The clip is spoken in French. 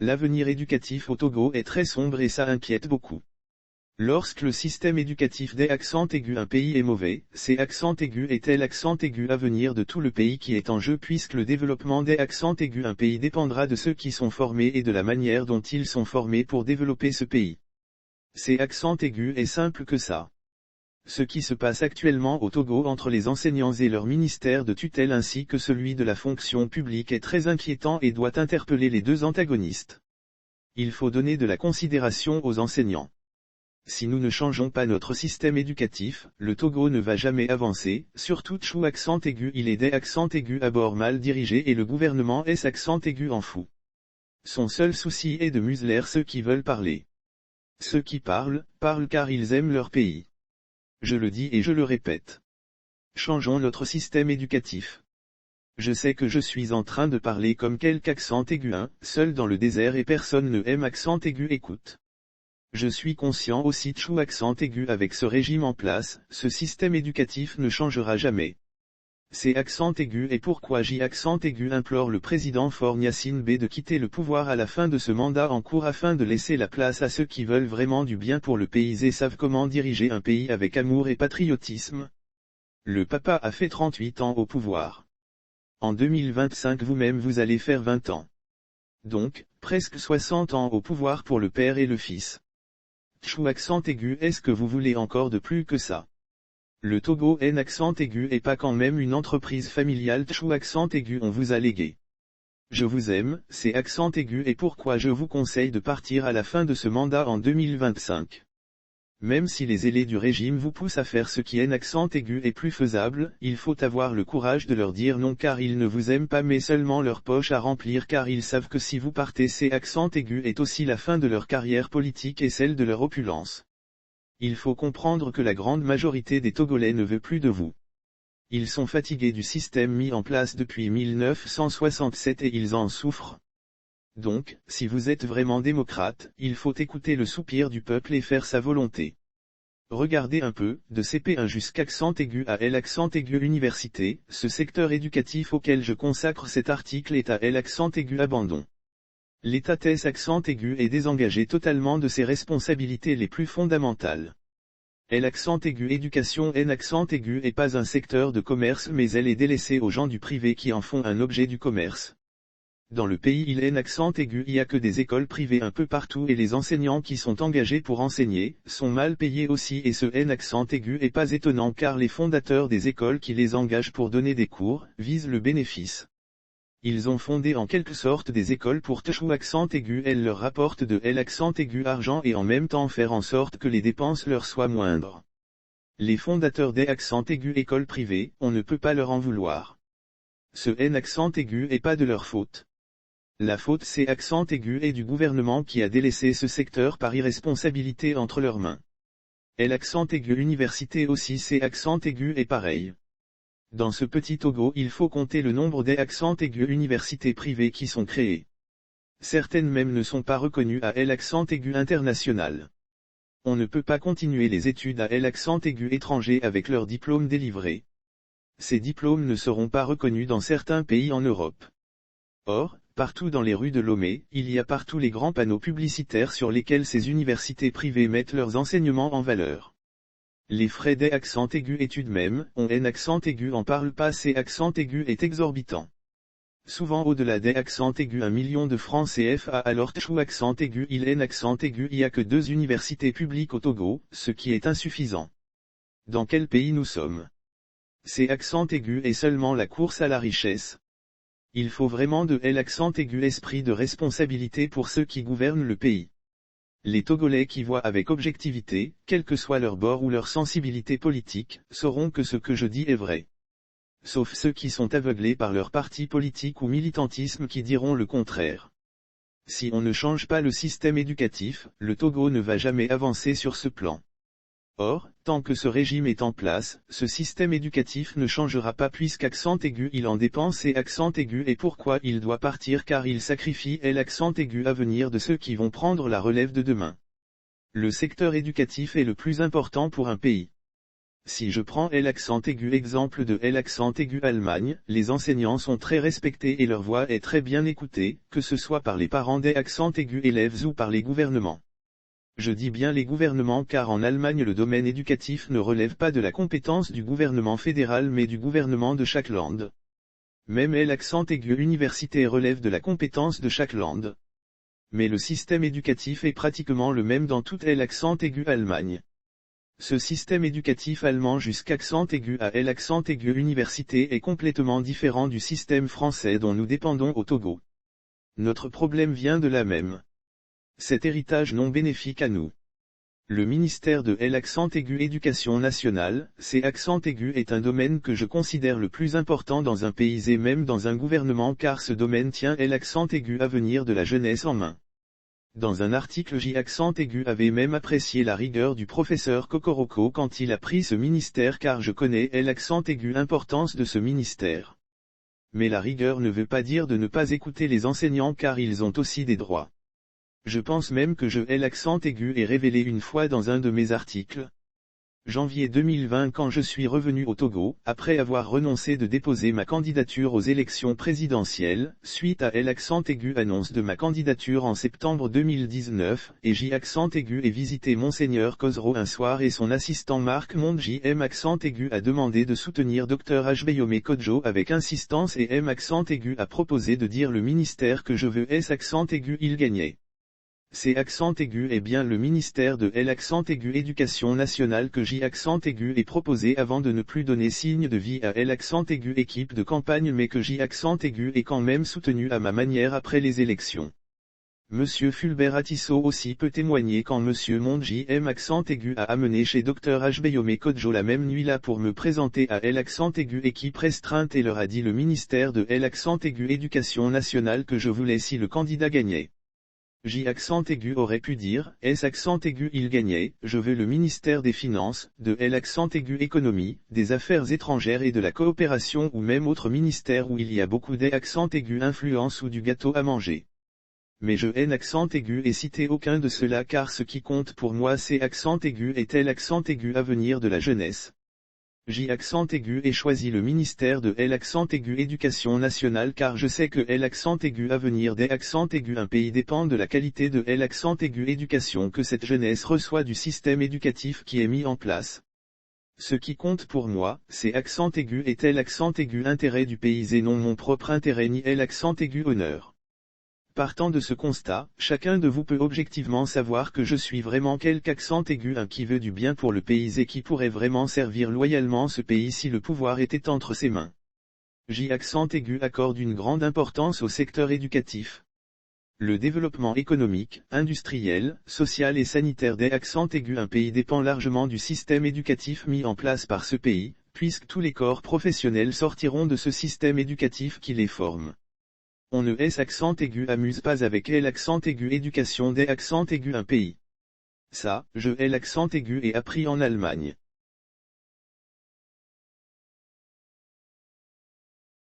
L'avenir éducatif au Togo est très sombre et ça inquiète beaucoup. Lorsque le système éducatif des accents aigus un pays est mauvais, ces accents aigus est l'accent aigu à venir de tout le pays qui est en jeu puisque le développement des accents aigus un pays dépendra de ceux qui sont formés et de la manière dont ils sont formés pour développer ce pays. Ces accents aigus est simple que ça. Ce qui se passe actuellement au Togo entre les enseignants et leur ministère de tutelle ainsi que celui de la fonction publique est très inquiétant et doit interpeller les deux antagonistes. Il faut donner de la considération aux enseignants. Si nous ne changeons pas notre système éducatif, le Togo ne va jamais avancer, surtout Tchou accent aigu il est des accents aigus à bord mal dirigés et le gouvernement est accent aigu en fou. Son seul souci est de museler ceux qui veulent parler. Ceux qui parlent, parlent car ils aiment leur pays. Je le dis et je le répète. Changeons notre système éducatif. Je sais que je suis en train de parler comme quelque accent aigu seul dans le désert et personne ne aime accent aigu écoute. Je suis conscient aussi Tchou accent aigu avec ce régime en place, ce système éducatif ne changera jamais. C'est accent aigu et pourquoi J accent aigu implore le président Faure Gnassingbé B de quitter le pouvoir à la fin de ce mandat en cours afin de laisser la place à ceux qui veulent vraiment du bien pour le pays et savent comment diriger un pays avec amour et patriotisme. Le papa a fait 38 ans au pouvoir. En 2025 vous-même vous allez faire 20 ans. Donc, presque 60 ans au pouvoir pour le père et le fils. Tchou accent aigu est-ce que vous voulez encore de plus que ça? Le Togo est un accent aigu et pas quand même une entreprise familiale Tchou accent aigu on vous a légué. Je vous aime, c'est accent aigu et pourquoi je vous conseille de partir à la fin de ce mandat en 2025. Même si les ailés du régime vous poussent à faire ce qui est un accent aigu et plus faisable, il faut avoir le courage de leur dire non car ils ne vous aiment pas mais seulement leur poche à remplir car ils savent que si vous partez ces accents aigus est aussi la fin de leur carrière politique et celle de leur opulence. Il faut comprendre que la grande majorité des Togolais ne veut plus de vous. Ils sont fatigués du système mis en place depuis 1967 et ils en souffrent. Donc, si vous êtes vraiment démocrate, il faut écouter le soupir du peuple et faire sa volonté. Regardez un peu, de CP1 jusqu'à accent aigu à L accent aigu université, ce secteur éducatif auquel je consacre cet article est à L accent aigu abandon. L'État TES accent aigu est désengagé totalement de ses responsabilités les plus fondamentales. L accent aigu éducation N accent aigu est pas un secteur de commerce mais elle est délaissée aux gens du privé qui en font un objet du commerce. Dans le pays il est un accent aigu il y a que des écoles privées un peu partout et les enseignants qui sont engagés pour enseigner, sont mal payés aussi et ce N accent aigu est pas étonnant car les fondateurs des écoles qui les engagent pour donner des cours, visent le bénéfice. Ils ont fondé en quelque sorte des écoles pour Tchou accent aigu elles leur rapportent de L accent aigu argent et en même temps faire en sorte que les dépenses leur soient moindres. Les fondateurs des accents aigus écoles privées, on ne peut pas leur en vouloir. Ce N accent aigu est pas de leur faute. La faute c'est accent aigu et du gouvernement qui a délaissé ce secteur par irresponsabilité entre leurs mains. L accent aigu université aussi c'est accent aigu et pareil. Dans ce petit Togo il faut compter le nombre des accents aigus universités privées qui sont créées. Certaines même ne sont pas reconnues à L accent aigu international. On ne peut pas continuer les études à L accent aigu étranger avec leurs diplômes délivrés. Ces diplômes ne seront pas reconnus dans certains pays en Europe. Or, partout dans les rues de Lomé, il y a partout les grands panneaux publicitaires sur lesquels ces universités privées mettent leurs enseignements en valeur. Les frais des accents aigus études même, on un accent aigu en parle pas ces accents aigus est exorbitant. Souvent au-delà des accents aigus 1 million de francs CFA alors Tchou accent aigu il est un accent aigu il y a que 2 universités publiques au Togo, ce qui est insuffisant. Dans quel pays nous sommes? Ces accents aigus est seulement la course à la richesse. Il faut vraiment de l'accent aigu esprit de responsabilité pour ceux qui gouvernent le pays. Les Togolais qui voient avec objectivité, quel que soit leur bord ou leur sensibilité politique, sauront que ce que je dis est vrai. Sauf ceux qui sont aveuglés par leur parti politique ou militantisme qui diront le contraire. Si on ne change pas le système éducatif, le Togo ne va jamais avancer sur ce plan. Or, tant que ce régime est en place, ce système éducatif ne changera pas puisqu'accent aigu il en dépense et accent aigu et pourquoi il doit partir car il sacrifie l'accent aigu à venir de ceux qui vont prendre la relève de demain. Le secteur éducatif est le plus important pour un pays. Si je prends L accent aigu exemple de L accent aigu Allemagne, les enseignants sont très respectés et leur voix est très bien écoutée, que ce soit par les parents des accents aigus élèves ou par les gouvernements. Je dis bien les gouvernements car en Allemagne le domaine éducatif ne relève pas de la compétence du gouvernement fédéral mais du gouvernement de chaque land. Même l'accent aigu université relève de la compétence de chaque land. Mais le système éducatif est pratiquement le même dans toute l'accent aigu Allemagne. Ce système éducatif allemand jusqu'accent aigu à l'accent aigu université est complètement différent du système français dont nous dépendons au Togo. Notre problème vient de là même. Cet héritage non bénéfique à nous. Le ministère de l'accent aigu éducation nationale, c'est accent aigu est un domaine que je considère le plus important dans un pays et même dans un gouvernement car ce domaine tient l'accent aigu avenir de la jeunesse en main. Dans un article accent aigu avait même apprécié la rigueur du professeur Kokoroko quand il a pris ce ministère car je connais l'accent aigu l'importance de ce ministère. Mais la rigueur ne veut pas dire de ne pas écouter les enseignants car ils ont aussi des droits. Je pense même que l'accent aigu est révélé une fois dans un de mes articles. Janvier 2020 quand je suis revenu au Togo, après avoir renoncé de déposer ma candidature aux élections présidentielles, suite à l'accent aigu annonce de ma candidature en septembre 2019, et accent aigu et visité Monseigneur Kozro un soir et son assistant Marc Monde accent aigu a demandé de soutenir Dr Ajbeyome Kodjo avec insistance et accent aigu a proposé de dire le ministère que je veux accent aigu il gagnait. C'est accent aigu est bien le ministère de l'accent aigu éducation nationale que accent aigu est proposé avant de ne plus donner signe de vie à l'accent aigu équipe de campagne mais que accent aigu est quand même soutenu à ma manière après les élections. Monsieur Fulbert Atisso aussi peut témoigner quand Monsieur Monde accent aigu a amené chez Dr Ajbeyome Kodjo la même nuit là pour me présenter à l'accent aigu équipe restreinte et leur a dit le ministère de l'accent aigu éducation nationale que je voulais si le candidat gagnait. Accent aigu aurait pu dire, accent aigu il gagnait, je veux le ministère des Finances, de l'accent aigu économie, des Affaires étrangères et de la coopération ou même autre ministère où il y a beaucoup d'accent aigu influence ou du gâteau à manger. Mais accent aigu et cité aucun de cela car ce qui compte pour moi c'est accent aigu et l'accent aigu avenir de la jeunesse. Accent aigu et choisi le ministère de l'accent aigu éducation nationale car je sais que l'accent aigu avenir des accents aigus un pays dépend de la qualité de l'accent aigu éducation que cette jeunesse reçoit du système éducatif qui est mis en place. Ce qui compte pour moi, c'est accent aigu et l'accent aigu intérêt du pays et non mon propre intérêt ni l'accent aigu honneur. Partant de ce constat, chacun de vous peut objectivement savoir que je suis vraiment quelque accent aigu qui veut du bien pour le pays et qui pourrait vraiment servir loyalement ce pays si le pouvoir était entre ses mains. Accent aigu accorde une grande importance au secteur éducatif. Le développement économique, industriel, social et sanitaire des accents aigus un pays dépend largement du système éducatif mis en place par ce pays, puisque tous les corps professionnels sortiront de ce système éducatif qui les forme. On ne accent aigu amuse pas avec l'accent aigu éducation des accents aigus un pays. Ça, l'accent aigu est appris en Allemagne.